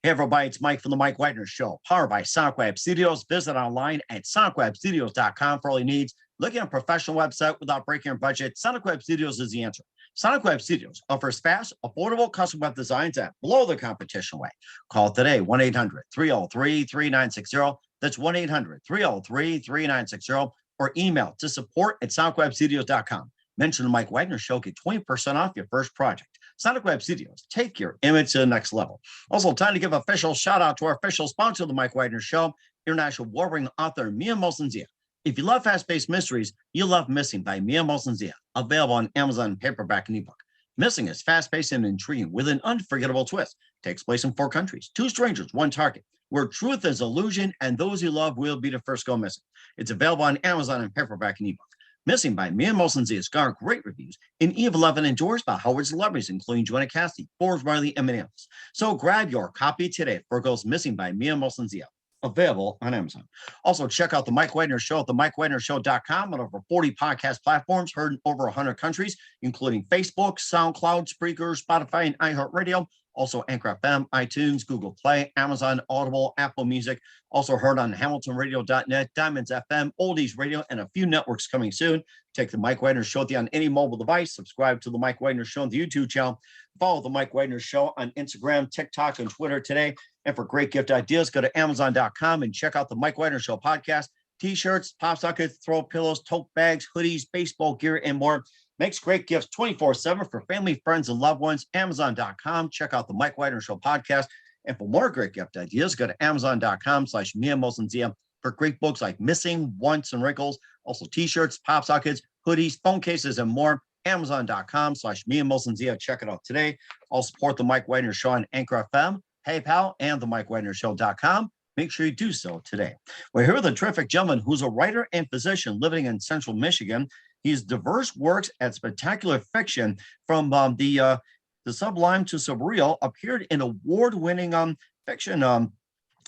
Hey, everybody, it's Mike from The Mike Wagner Show, powered by Sonic Web Studios. Visit online at sonicwebstudios.com for all your needs. Looking at a professional website without breaking your budget, Sonic Web Studios is the answer. Sonic Web Studios offers fast, affordable custom web designs at below the competition way. Call today, 1-800-303-3960. That's 1-800-303-3960. Or email to support@sonicwebstudios.com. Mention The Mike Wagner Show, get 20% off your first project. Sonic Web Studios, take your image to the next level. Also, time to give official shout out to our official sponsor of The Mike Wagner Show, international award-winning author Mia Mosensia. If you love fast-paced mysteries, you love Missing by Mia Mosensia, available on Amazon paperback and ebook. Missing is fast-paced and intriguing with an unforgettable twist. Takes place in 4 countries, 2 strangers, 1 target, where truth is illusion and those you love will be the first go missing. It's available on Amazon and paperback and ebook. Missing by Mia Mosensia has garnered great reviews and even love and endorsed by Howard celebrities, including Joanna Cassidy, Forbes, Riley, and many others. So grab your copy today for Goes Missing by Mia Mosensia, available on Amazon. Also, check out The Mike Wagner Show at themikewagnershow.com on over 40 podcast platforms, heard in over 100 countries, including Facebook, SoundCloud, Spreaker, Spotify, and iHeartRadio. Also, Anchor FM, iTunes, Google Play, Amazon, Audible, Apple Music. Also heard on HamiltonRadio.net, Diamonds FM, Oldies Radio, and a few networks coming soon. Take The Mike Wagner Show on any mobile device. Subscribe to The Mike Wagner Show on the YouTube channel. Follow The Mike Wagner Show on Instagram, TikTok, and Twitter today. And for great gift ideas, go to Amazon.com and check out The Mike Wagner Show podcast. T-shirts, pop sockets, throw pillows, tote bags, hoodies, baseball gear, and more. Makes great gifts 24/7 for family, friends, and loved ones. Amazon.com. Check out The Mike Wagner Show podcast. And for more great gift ideas, go to Amazon.com/Mia Mosensia for great books like Missing, Once, and Wrinkles. Also T-shirts, pop sockets, hoodies, phone cases, and more. Amazon.com/Mia Mosensia. Check it out today. I'll support The Mike Wagner Show on Anchor FM, PayPal, and themikewagnershow.com. Make sure you do so today. We're here with a terrific gentleman who's a writer and physician living in Central Michigan. His diverse works at spectacular fiction from the sublime to surreal appeared in award-winning fiction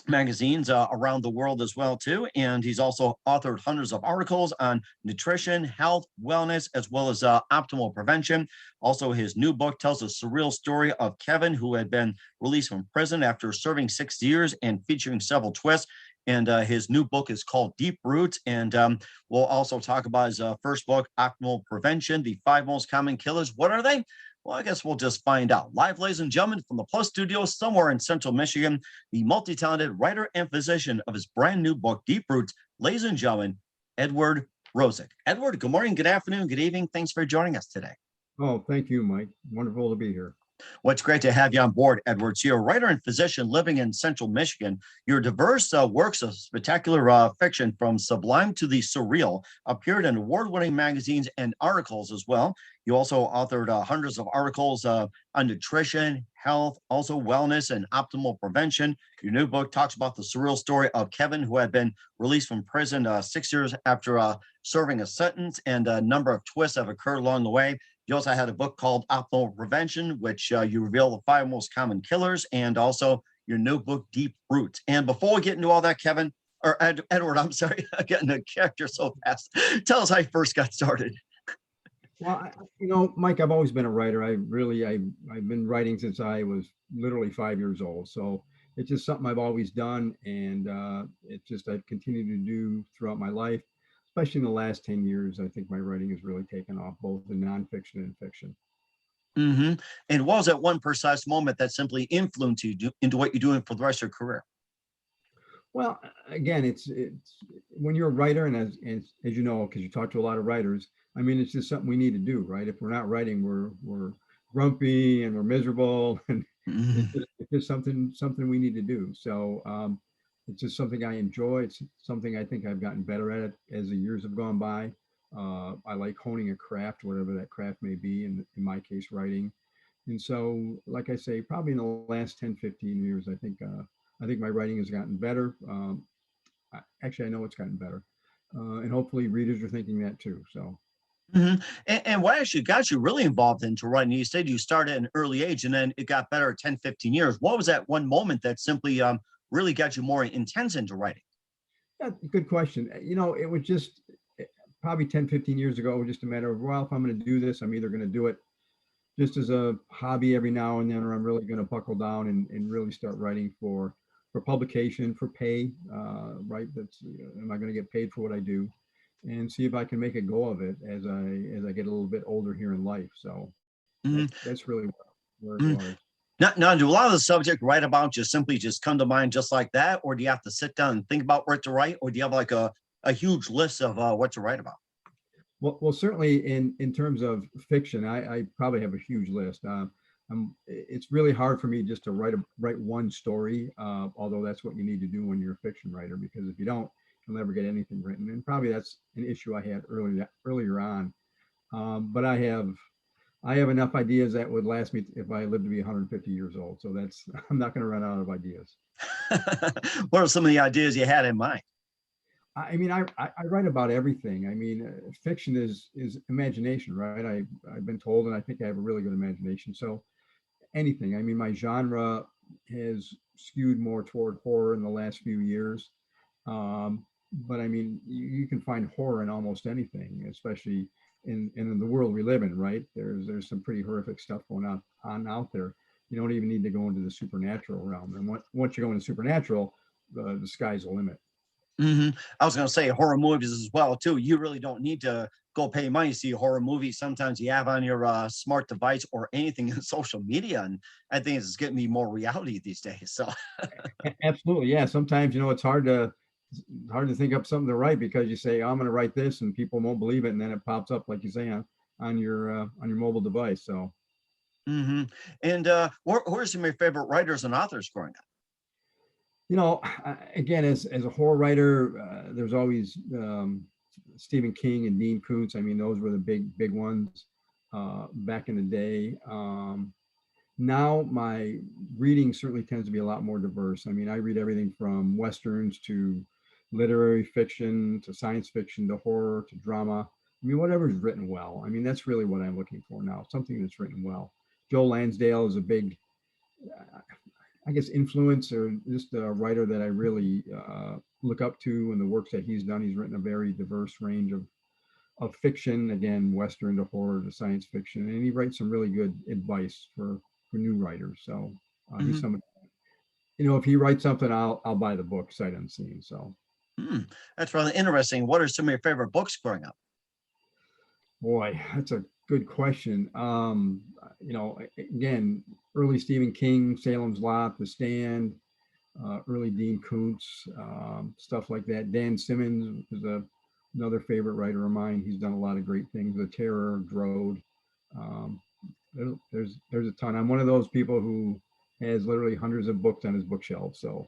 magazines around the world as well too. And he's also authored hundreds of articles on nutrition, health, wellness, as well as optimal prevention. Also, his new book tells a surreal story of Kevin, who had been released from prison after serving 6 years and featuring several twists. And his new book is called Deep Roots. And we'll also talk about his first book, Optimal Prevention, the 5 most common killers. What are they? Well, I guess we'll just find out. Live, ladies and gentlemen, from the Plus Studios somewhere in Central Michigan, the multi-talented writer and physician of his brand new book, Deep Roots, ladies and gentlemen, Edward Rosick. Edward, good morning, good afternoon, good evening. Thanks for joining us today. Oh, thank you, Mike. Wonderful to be here. Well, it's great to have you on board, Edward. So you're a writer and physician living in Central Michigan. Your diverse works of spectacular fiction from sublime to the surreal appeared in award-winning magazines and articles as well. You also authored hundreds of articles on nutrition, health, also wellness, and optimal prevention. Your new book talks about the surreal story of Kevin, who had been released from prison 6 years after serving a sentence, and a number of twists have occurred along the way. You also had a book called Optimal Prevention, which you reveal the 5 most common killers, and also your new book, Deep Roots. And before we get into all that, Kevin, or Edward, I'm sorry, I'm getting a character so fast. Tell us how you first got started. Well, Mike, I've always been a writer. I've been writing since I was literally 5 years old. So it's just something I've always done. And it's just I've continued to do throughout my life. Especially in the last 10 years, I think my writing has really taken off, both in nonfiction and fiction. Mm-hmm. And what was that one precise moment that simply influenced you into what you're doing for the rest of your career? Well, again, it's when you're a writer, and as you know, because you talk to a lot of writers, I mean, it's just something we need to do, right? If we're not writing, we're grumpy and we're miserable, and it's just something we need to do. So it's just something I enjoy. It's something I think I've gotten better at as the years have gone by. I like honing a craft, whatever that craft may be, in my case, writing. And so, like I say, probably in the last 10, 15 years, I think my writing has gotten better. Actually, I know it's gotten better. And hopefully readers are thinking that too. So. Mm-hmm. And what actually got you really involved into writing? You said you started at an early age and then it got better at 10, 15 years. What was that one moment that simply really got you more intense into writing? Yeah, good question. It was just probably 10, 15 years ago, it was just a matter of, well, if I'm going to do this, I'm either going to do it just as a hobby every now and then, or I'm really going to buckle down and really start writing for publication, for pay, right? That's, am I going to get paid for what I do? And see if I can make a go of it as I get a little bit older here in life. So Mhm. that's really where it Mhm. was. Now, do a lot of the subject write about just simply just come to mind just like that, or do you have to sit down and think about what to write, or do you have like a huge list of what to write about? Well, certainly in terms of fiction, I probably have a huge list. It's really hard for me just to write one story, although that's what you need to do when you're a fiction writer, because if you don't, you'll never get anything written. And probably that's an issue I had earlier on. But I have enough ideas that would last me if I lived to be 150 years old. So that's I'm not going to run out of ideas. What are some of the ideas you had in mind? I mean, I write about everything. I mean, fiction is imagination, right? I've been told, and I think I have a really good imagination. So anything. I mean, my genre has skewed more toward horror in the last few years. But I mean, you can find horror in almost anything, especially in the world we live in, right? There's some pretty horrific stuff going on out there. You don't even need to go into the supernatural realm. And once you go into supernatural, the sky's the limit. I was going to say horror movies as well too. You really don't need to go pay money to see a horror movie. Sometimes you have on your smart device or anything in social media, and I think it's getting me more reality these days. So, Absolutely, yeah. Sometimes it's hard to think up something to write because you say, I'm going to write this, and people won't believe it, and then it pops up like you say on your mobile device. So hmm and who are some of your favorite writers and authors growing up? again, as a horror writer, there's always Stephen King and Dean Koontz. I mean, those were the big ones back in the day. Now my reading certainly tends to be a lot more diverse. I mean, I read everything from westerns to literary fiction to science fiction to horror to drama. I mean, whatever's written well. I mean, that's really what I'm looking for now. Something that's written well. Joe Lansdale is a big, I guess, influence or just a writer that I really look up to and the works that he's done. He's written a very diverse range of fiction, again, Western to horror to science fiction. And he writes some really good advice for new writers. So he's hmm somebody, if he writes something, I'll buy the book sight unseen. So, Hmm. That's rather interesting. What are some of your favorite books growing up? boy, that's a good question. Again, early Stephen King, Salem's Lot, The Stand, early Dean Koontz, stuff like that. Dan Simmons is another favorite writer of mine. He's done a lot of great things. The Terror, Drode. Um, there's a ton. I'm one of those people who has literally hundreds of books on his bookshelf. So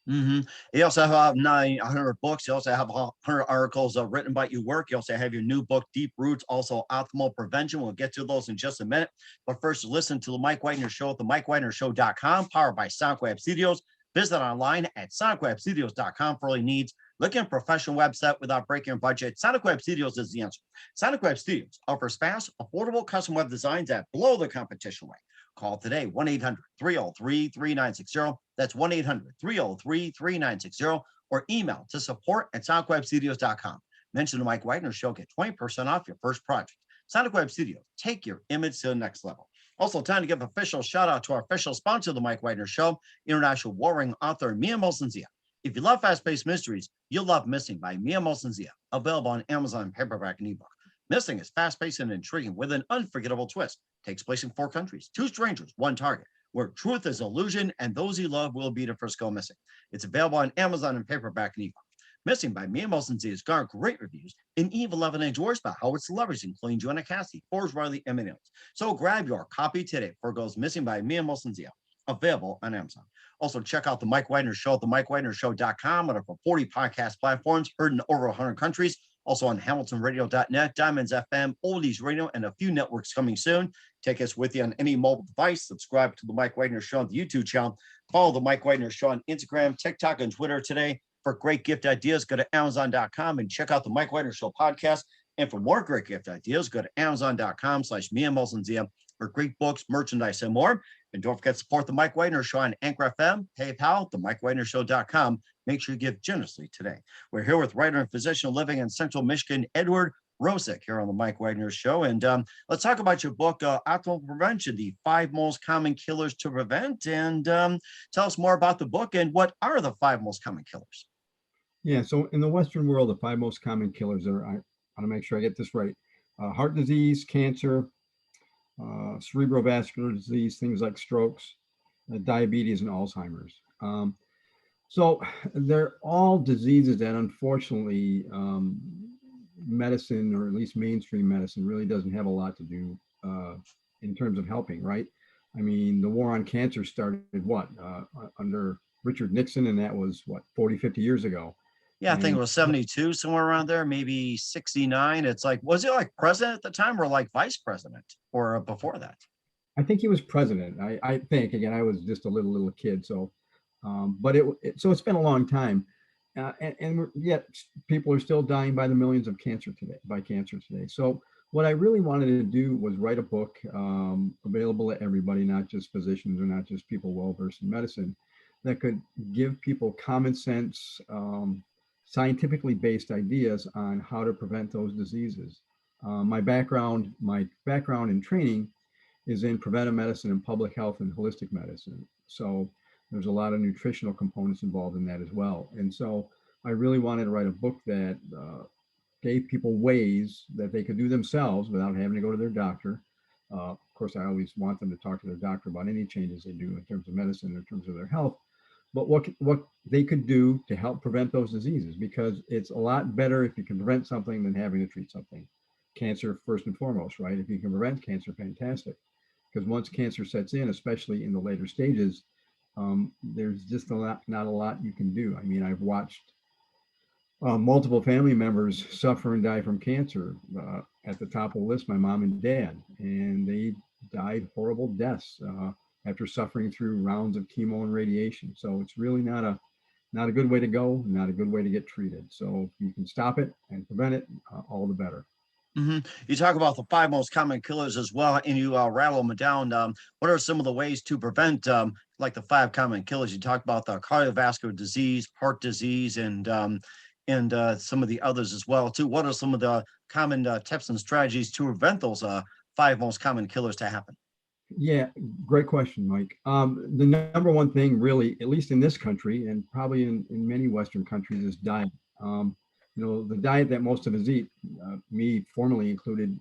hmm You also have 900 books. You also have 100 articles written about your work. You also have your new book, Deep Roots, also Optimal Prevention. We'll get to those in just a minute. But first, listen to the Mike Wagner Show at the MikeWagnerShow.com, powered by SoundWeb Studios. Visit online at SonicWebStudios.com for all your needs. Looking at a professional website without breaking your budget, Sonic Web Studios is the answer. Sonic Web Studios offers fast, affordable custom web designs that blow the competition away. Call today, 1-800-303-3960. That's 1-800-303-3960. Or email to support@sonicwebstudios.com. Mention the Mike Wagner Show, get 20% off your first project. Sonic Web Studios, take your image to the next level. Also, time to give official shout out to our official sponsor of the Mike Wagner Show, international warring author Mia Molson-Zia. If you love fast-paced mysteries, you'll love Missing by Mia Molson-Zia, available on Amazon paperback and ebook. Missing is fast-paced and intriguing with an unforgettable twist. Takes place in 4 countries, 2 strangers, 1 target, where truth is illusion and those you love will be the first go missing. It's available on Amazon and paperback and ebook. Missing by Mia Molson-Zia has garnered great reviews in Eve 11 Age Wars by Howard celebrities, including Joanna Cassidy, Forbes Riley, and many others. So grab your copy today for Goes Missing by Mia Molson-Zia, available on Amazon. Also, check out the Mike Wagner Show at the MikeWagnerShow.com on over 40 podcast platforms, heard in over 100 countries. Also on HamiltonRadio.net, Diamonds FM, Oldies Radio, and a few networks coming soon. Take us with you on any mobile device. Subscribe to the Mike Wagner Show on the YouTube channel. Follow the Mike Wagner Show on Instagram, TikTok, and Twitter today. For great gift ideas, go to Amazon.com and check out the Mike Wagner Show podcast. And for more great gift ideas, go to Amazon.com/Mia Molson-Zia for great books, merchandise, and more. And don't forget to support the Mike Wagner Show on Anchor FM, PayPal, themikewagnershow.com. Make sure you give generously today. We're here with writer and physician living in Central Michigan, Edward Rosick here on the Mike Wagner Show. And let's talk about your book, Optimal Prevention, the 5 most common killers to prevent. And tell us more about the book and what are the 5 most common killers? Yeah, so in the Western world, the 5 most common killers are, I want to make sure I get this right, heart disease, cancer, cerebrovascular disease, things like strokes, diabetes, and Alzheimer's. So they're all diseases that unfortunately medicine, or at least mainstream medicine, really doesn't have a lot to do in terms of helping, right? I mean, the war on cancer started under Richard Nixon, and that was 40, 50 years ago. Yeah, I think it And was 72, somewhere around there, maybe 69. It's like, was he like president at the time or like vice president or before that? I think he was president. I think, again, I was just a little kid, so but so it's been a long time, and yet people are still dying by the millions of cancer today. So what I really wanted to do was write a book available to everybody, not just physicians or not just people well versed in medicine, that could give people common sense, scientifically based ideas on how to prevent those diseases. My background and training is in preventive medicine and public health and holistic medicine. So there's a lot of nutritional components involved in that as well. And so I really wanted to write a book that gave people ways that they could do themselves without having to go to their doctor. Of course, I always want them to talk to their doctor about any changes they do in terms of medicine, in terms of their health, but what they could do to help prevent those diseases, because it's a lot better if you can prevent something than having to treat something. Cancer first and foremost, right? If you can prevent cancer, fantastic. Because once cancer sets in, especially in the later stages, there's just not a lot you can do. I mean, I've watched multiple family members suffer and die from cancer. At the top of the list, my mom and dad, and they died horrible deaths after suffering through rounds of chemo and radiation. So it's really not a good way to go, not a good way to get treated. So if you can stop it and prevent it, all the better. You talk about the 5 most common killers as well, and you rattle them down. What are some of the ways to prevent, like the 5 common killers? You talk about the cardiovascular disease, heart disease, and some of the others as well too. What are some of the common tips and strategies to prevent those 5 most common killers to happen? Yeah, great question, Mike. The number one thing, really, at least in this country and probably in many Western countries, is diet. The diet that most of us eat, me formerly included,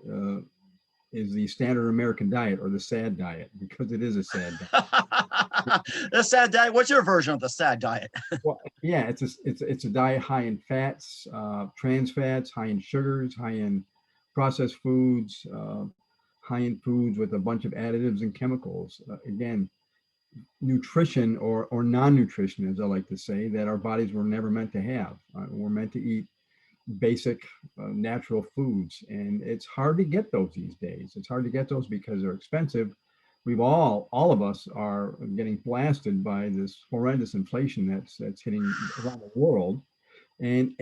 is the standard American diet, or the SAD diet, because it is a SAD diet. The sad diet. What's your version of the sad diet? Well, yeah, it's a diet high in fats, trans fats, high in sugars, high in processed foods, high in foods with a bunch of additives and chemicals. Again, nutrition or non-nutrition, as I like to say, that our bodies were never meant to have. We're meant to eat basic natural foods, and it's hard to get those these days. It's hard to get those because they're expensive. We've all of us are getting blasted by this horrendous inflation that's hitting around the world, and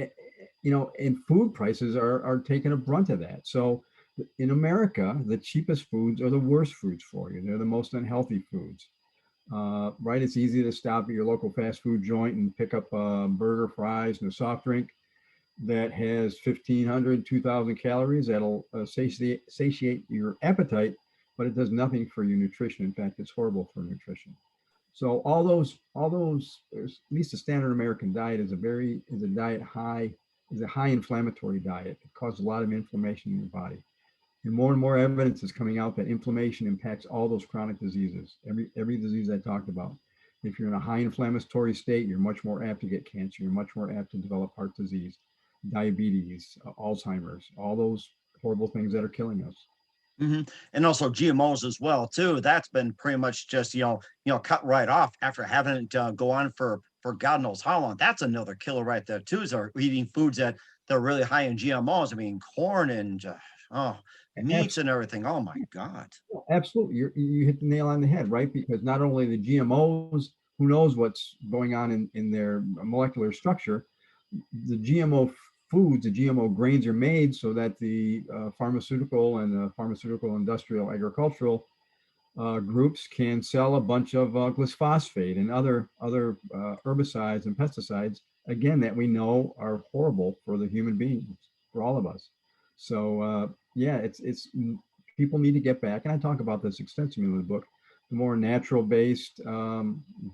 and food prices are taking a brunt of that. So in America, the cheapest foods are the worst foods for you. They're the most unhealthy foods. Right? It's easy to stop at your local fast food joint and pick up a burger, fries, and a soft drink that has 1,500, 2,000 calories. That'll satiate your appetite, but it does nothing for your nutrition. In fact, it's horrible for nutrition. So all those, at least the standard American diet is a high inflammatory diet. It causes a lot of inflammation in your body. And more evidence is coming out that inflammation impacts all those chronic diseases, every disease I talked about. If you're in a high inflammatory state, you're much more apt to get cancer. You're much more apt to develop heart disease, diabetes, Alzheimer's, all those horrible things that are killing us. And also GMOs as well too. That's been pretty much just cut right off after having it go on for God knows how long. That's another killer right there too. Is are eating foods that they're really high in GMOs. I mean, corn and meats and everything. Oh my God. Absolutely. You hit the nail on the head, right? Because not only the GMOs, who knows what's going on in their molecular structure, the GMO foods, the GMO grains are made so that the pharmaceutical and the pharmaceutical industrial agricultural groups can sell a bunch of glyphosate and other herbicides and pesticides, again, that we know are horrible for the human beings, for all of us. So yeah, people need to get back, and I talk about this extensively in the book. The more natural based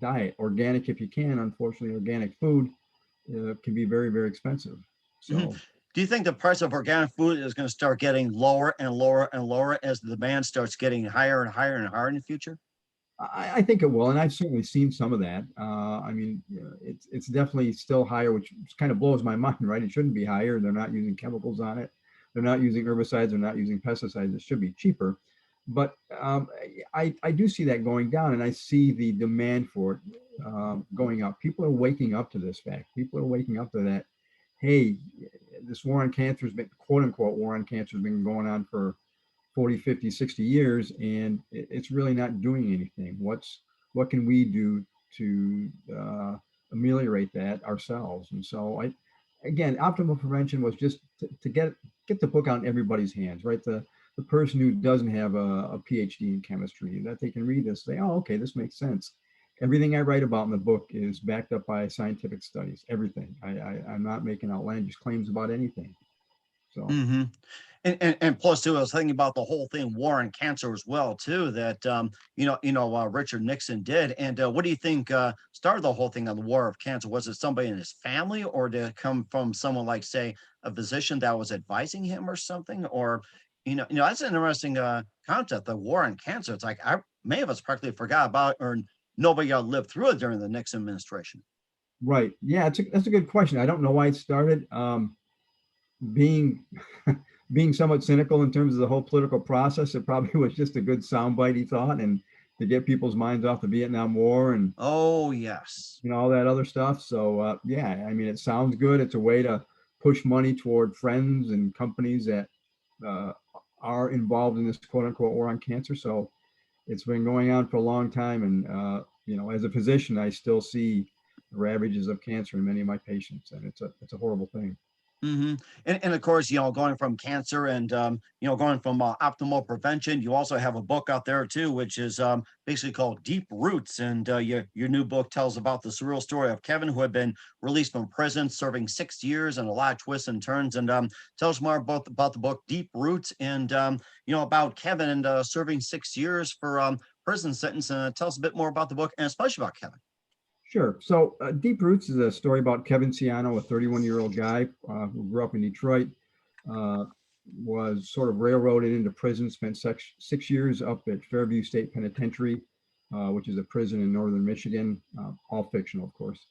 diet, organic if you can. Unfortunately, organic food can be very, very expensive. Mhm. So Do you think the price of organic food is going to start getting lower and lower and lower as the demand starts getting higher and higher and higher in the future? I think it will, and I've certainly seen some of that. I mean, it's definitely still higher, which kind of blows my mind, right? It shouldn't be higher. They're not using chemicals on it. They're not using herbicides. They're not using pesticides. It should be cheaper. But I do see that going down, and I see the demand for it going up. People are waking up to this fact. People are waking up to that. Hey, this war on cancer has been, quote unquote, war on cancer has been going on for 40, 50, 60 years, and it's really not doing anything. What can we do to ameliorate that ourselves? And so again, optimal prevention was just to get the book out in everybody's hands, right? The person who doesn't have a PhD in chemistry, that they can read this, say, oh, okay, this makes sense. Everything I write about in the book is backed up by scientific studies. Everything. I'm not making outlandish claims about anything. So. Hmm. And plus too, I was thinking about the whole thing, war on cancer as well too. That Richard Nixon did. And what do you think started the whole thing on the war of cancer? Was it somebody in his family, or did it come from someone like, say, a physician that was advising him or something? Or that's an interesting concept, the war on cancer. It's like many of us practically forgot about, or nobody lived through it during the Nixon administration. Right. Yeah, that's a good question. I don't know why it started. Being being somewhat cynical in terms of the whole political process, it probably was just a good soundbite, he thought, and to get people's minds off the Vietnam War and Oh yes. all that other stuff. So yeah, I mean, it sounds good. It's a way to push money toward friends and companies that uh, are involved in this quote unquote war on cancer. So it's been going on for a long time, and as a physician, I still see the ravages of cancer in many of my patients, and it's a horrible thing. Hmm. And of course, going from cancer and going from optimal prevention, you also have a book out there too, which is basically called Deep Roots. And your new book tells about the surreal story of Kevin, who had been released from prison, serving 6 years and a lot of twists and turns. And tell us more about the book Deep Roots, and about Kevin and serving 6 years for prison sentence. And tell us a bit more about the book, and especially about Kevin. Sure. So, Deep Roots is a story about Kevin Ciano, a 31-year-old guy who grew up in Detroit, uh, was sort of railroaded into prison, spent 6 years up at Fairview State Penitentiary, which is a prison in northern Michigan, all fictional, of course.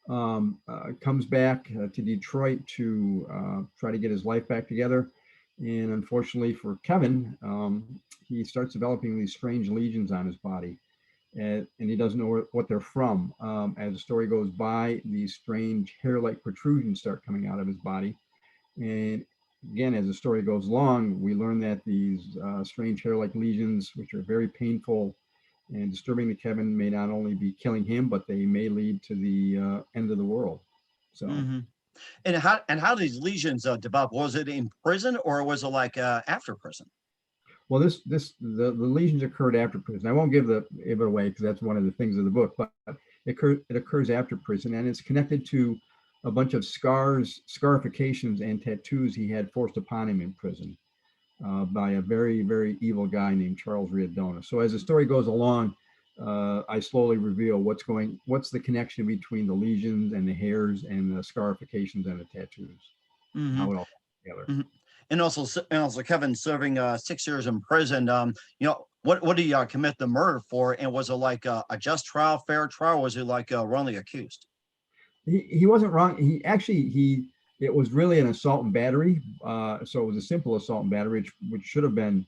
Comes back to Detroit to try to get his life back together. And unfortunately for Kevin, he starts developing these strange lesions on his body, and he doesn't know what they're from. As the story goes by, these strange hair-like protrusions start coming out of his body. And again, as the story goes along, we learn that these strange hair-like lesions, which are very painful and disturbing to Kevin, may not only be killing him, but they may lead to the end of the world. So. Hmm. And how did these lesions develop? Was it in prison, or was it like after prison? Well, the lesions occurred after prison. I won't give it away because that's one of the things of the book, but it occurs after prison, and it's connected to a bunch of scarifications, and tattoos he had forced upon him in prison by a very, very evil guy named Charles Riodona. So as the story goes along, I slowly reveal what's the connection between the lesions and the hairs and the scarifications and the tattoos, Hmm. how it all comes together. Hmm. And also Kevin serving 6 years in prison. What did he commit the murder for? And was it like a just trial, fair trial? Or was he like wrongly accused? He wasn't wrong. He actually it was really an assault and battery. So it was a simple assault and battery, which should have been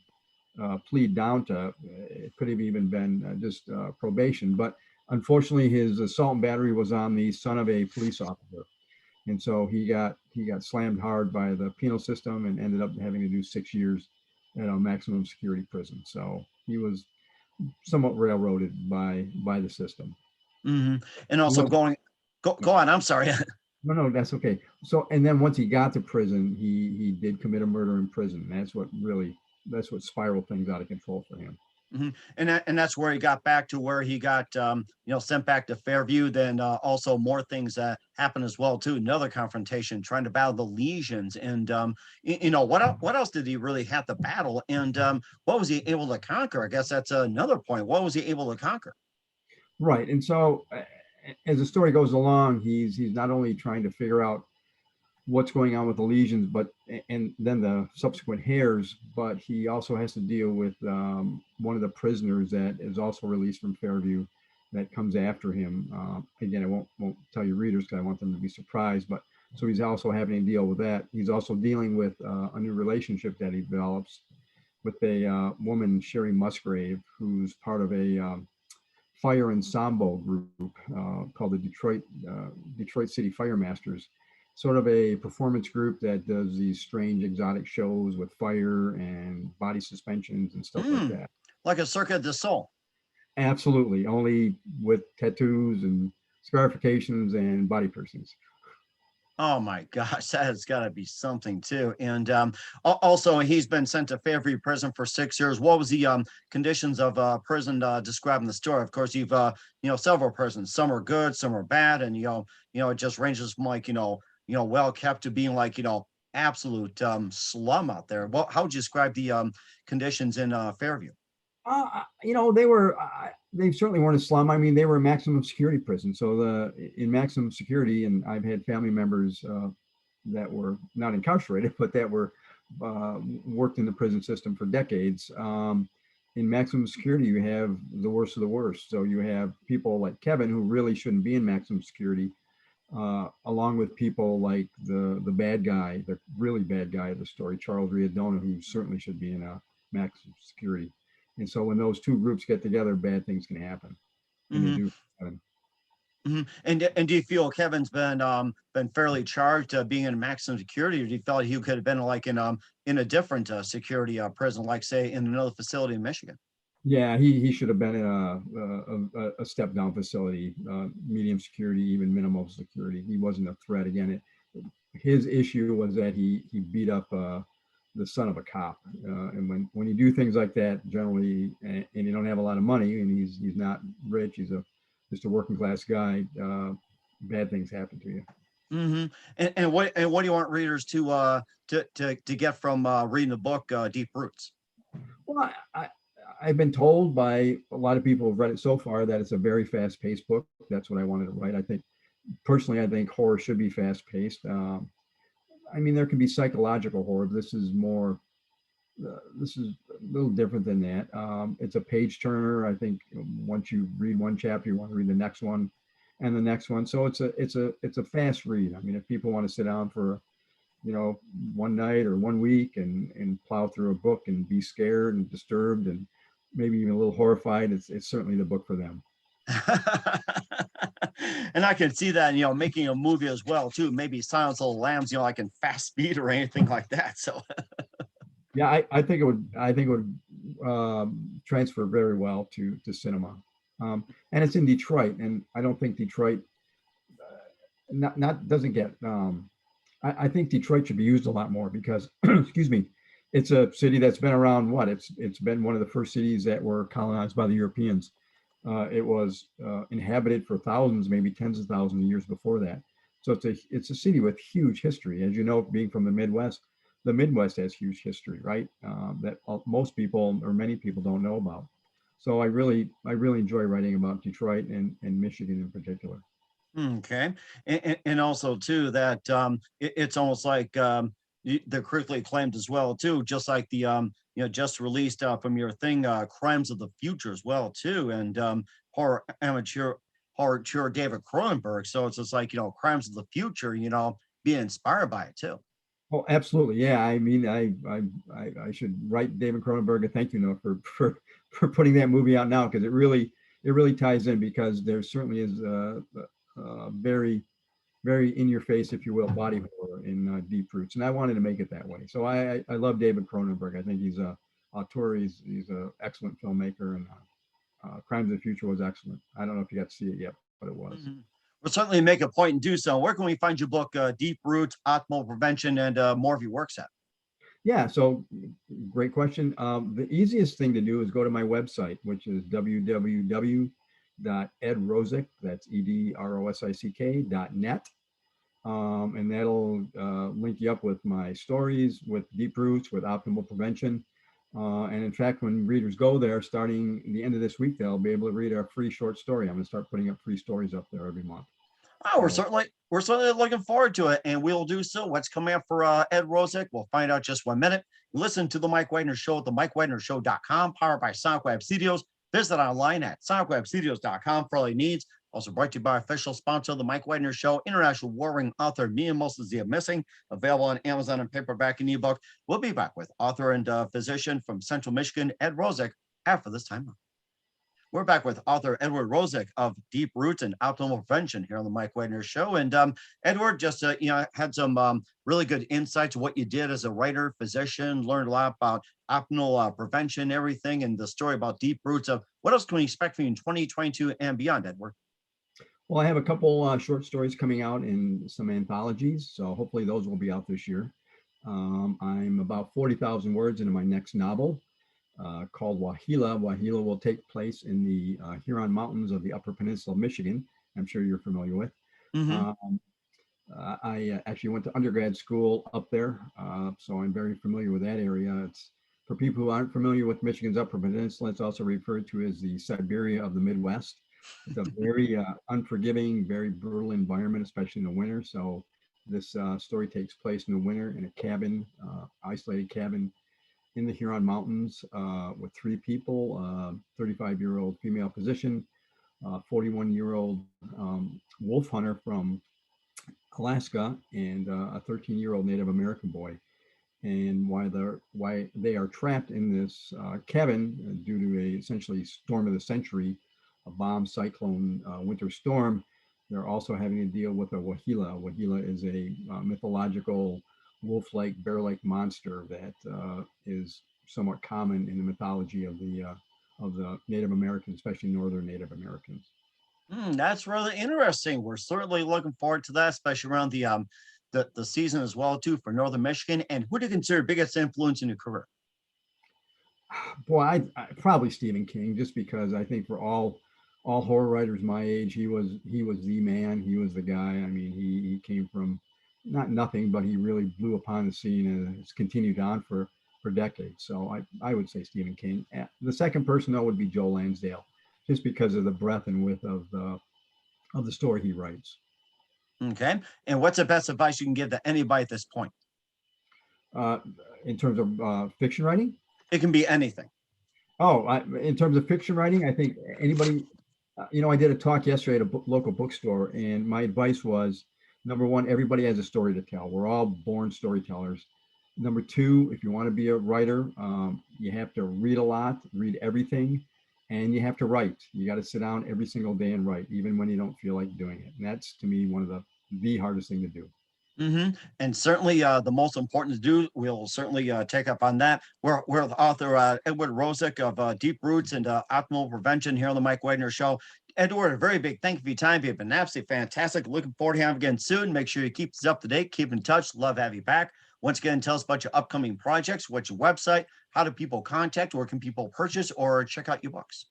plead down to. It could have even been just probation. But unfortunately, his assault and battery was on the son of a police officer, and so he got slammed hard by the penal system and ended up having to do 6 years at a maximum security prison. So he was somewhat railroaded by the system. Hmm. And He also wasn't. go on. I'm sorry. No, no, that's okay. So, and then once he got to prison, he did commit a murder in prison. That's what spiraled things out of control for him. And that's where he got back to where he got sent back to Fairview. Then also more things that happened as well too. Another confrontation trying to battle the lesions, and what else did he really have to battle, and what was he able to conquer? I guess that's another point. What was he able to conquer? Right. And so as the story goes along, he's not only trying to figure out what's going on with the lesions, but and then the subsequent hairs, but he also has to deal with one of the prisoners that is also released from Fairview that comes after him. Again, I won't tell you readers because I want them to be surprised, but so he's also having to deal with that. He's also dealing with a new relationship that he develops with a woman, Sherry Musgrave, who's part of a fire ensemble group called the Detroit City Fire Masters, sort of a performance group that does these strange exotic shows with fire and body suspensions and stuff like that. Like a Cirque du Soleil. Absolutely, only with tattoos and scarifications and body piercings. Oh my gosh, that has got to be something too. And also, he's been sent to Fairview Prison for 6 years. What was the conditions of prison described in the story? Of course, you've several prisons. Some are good, some are bad, and it just ranges from like well kept to being like absolute slum out there. How would you describe the conditions in Fairview? They certainly weren't a slum. I mean, they were a maximum security prison. So in maximum security, and I've had family members that were not incarcerated, but that were worked in the prison system for decades. In maximum security, you have the worst of the worst. So you have people like Kevin who really shouldn't be in maximum security, along with people like the bad guy, the really bad guy of the story, Charles Riodona, who certainly should be in a maximum security. And so when those two groups get together, bad things can happen, and they do happen. And do you feel Kevin's been fairly charged being in maximum security, or do you feel like he could have been like in a different security prison, like say in another facility in Michigan? Yeah, he should have been in a step down facility, medium security, even minimal security. He wasn't a threat. Again, his issue was that he beat up the son of a cop, and when you do things like that, generally, and you don't have a lot of money, and he's not rich, he's just a working class guy, bad things happen to you. And what do you want readers to get from reading the book Deep Roots? Well, I've been told by a lot of people who've read it so far that it's a very fast paced book. That's what I wanted to write. I think horror should be fast paced. I mean, there can be psychological horror. This is a little different than that. It's a page turner. I think once you read one chapter, you want to read the next one and the next one. So it's a fast read. I mean, if people want to sit down for, one night or 1 week and plow through a book and be scared and disturbed and maybe even a little horrified, it's certainly the book for them. And I can see that, making a movie as well too. Maybe Silence of the Lambs, like in fast speed or anything like that. So yeah, I think it would transfer very well to cinema, and it's in Detroit, and I don't think Detroit not doesn't get. I think Detroit should be used a lot more because, excuse me, it's a city that's been around. It's been one of the first cities that were colonized by the Europeans. It was inhabited for thousands, maybe tens of thousands of years before that. So it's a city with huge history. As you know, being from the Midwest has huge history, right? That most people or many people don't know about. So I really enjoy writing about Detroit and Michigan in particular. Okay, and also too that it's almost like they're critically acclaimed as well too, just like the just released from your thing, Crimes of the Future as well too, and horror amateur horror David Cronenberg. So it's just like Crimes of the Future, being inspired by it too. Oh, absolutely. Yeah. I mean, I should write David Cronenberg a thank you note for putting that movie out now, because it really ties in, because there certainly is very, very in your face, if you will, body horror in Deep Roots, and I wanted to make it that way. So I love David Cronenberg. I think he's a auteur. He's an excellent filmmaker, and Crimes of the Future was excellent. I don't know if you got to see it yet, but it was. We'll certainly make a point and do so. Where can we find your book, Deep Roots, Optimal Prevention, and more of your works at? Yeah, so great question. The easiest thing to do is go to my website, which is www.edrosick, that's edrosick.net. And that'll link you up with my stories, with Deep Roots, with Optimal Prevention. And in fact, when readers go there, starting the end of this week, they'll be able to read a free short story. I'm going to start putting up free stories up there every month. Oh, So, we're certainly looking forward to it, and we'll do so. What's coming up for Ed Rosick? We'll find out just 1 minute. Listen to the Mike Wagner Show at the MikeWagnerShow.com, powered by SonicWeb Studios. Visit online at SonicWebStudios.com for all your needs. Also brought to you by official sponsor of the Mike Wagner Show, international warring author Mia Moses Missing, available on Amazon and paperback and ebook. We'll be back with author and physician from Central Michigan, Ed Rosick, after this time. We're back with author Edward Rosick of Deep Roots and Optimal Prevention here on the Mike Wagner Show. And Edward just had some really good insights to what you did as a writer, physician, learned a lot about optimal prevention, everything, and the story about Deep Roots. Of what else can we expect from you in 2022 and beyond, Edward? well, I have a couple short stories coming out in some anthologies, so hopefully those will be out this year. I'm about 40,000 words into my next novel. Called Wahila. Wahila will take place in the Huron Mountains of the Upper Peninsula of Michigan. I'm sure you're familiar with. Mm-hmm. I actually went to undergrad school up there, so I'm very familiar with that area. It's for people who aren't familiar with Michigan's Upper Peninsula. It's also referred to as the Siberia of the Midwest. It's a very unforgiving, very brutal environment, especially in the winter. So this story takes place in the winter in a cabin, isolated cabin in the Huron Mountains with three people, 35-year-old female physician, 41-year-old wolf hunter from Alaska, and a 13-year-old Native American boy. And why they are trapped in this cabin due to a essentially storm of the century, a bomb cyclone winter storm, they're also having to deal with a Wahila. Wahila is a mythological wolf-like, bear-like monster that is somewhat common in the mythology of the Native Americans, especially Northern Native Americans. That's really interesting. We're certainly looking forward to that, especially around the season as well too for Northern Michigan. And who do you consider biggest influence in your career? Boy, I probably Stephen King, just because I think for all horror writers my age, he was the man. He was the guy. I mean, he came from not nothing, but he really blew upon the scene and has continued on for decades. So I would say Stephen King. The second person though would be Joe Lansdale, just because of the breadth and width of the story he writes. Okay. And what's the best advice you can give to anybody at this point? In terms of fiction writing? It can be anything. Oh, in terms of fiction writing, I think anybody, I did a talk yesterday at a local bookstore, and my advice was, number one, everybody has a story to tell. We're all born storytellers. Number two, if you want to be a writer, you have to read a lot, read everything, and you have to write. You got to sit down every single day and write, even when you don't feel like doing it. And that's, to me, one of the hardest thing to do. Mm-hmm. And certainly the most important to do. We'll certainly take up on that. We're with author Edward Rosick of Deep Roots and Optimal Prevention here on the Mike Wagner Show. Edward, a very big thank you for your time. You've been absolutely fantastic. Looking forward to having you again soon. Make sure you keep us up to date. Keep in touch. Love to have you back. Once again, tell us about your upcoming projects. What's your website? How do people contact? Where can people purchase or check out your books?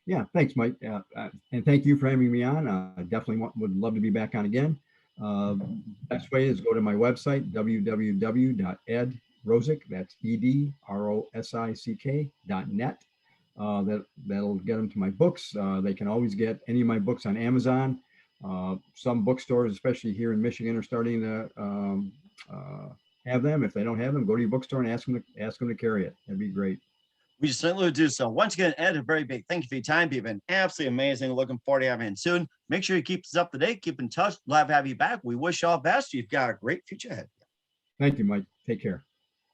Yeah, thanks, Mike. And thank you for having me on. I definitely would love to be back on again. Best way is go to my website, www.edrosick, that's EDROSICK.net. That'll get them to my books. They can always get any of my books on Amazon. Some bookstores, especially here in Michigan, are starting to have them. If they don't have them, go to your bookstore and ask them to carry it. That'd be great. We certainly do so. Once again, Ed, a very big thank you for your time. You've been absolutely amazing. Looking forward to having you soon. Make sure you keep us up to date. Keep in touch. Love to have you back. We wish you all the best. You've got a great future ahead. Thank you, Mike. Take care.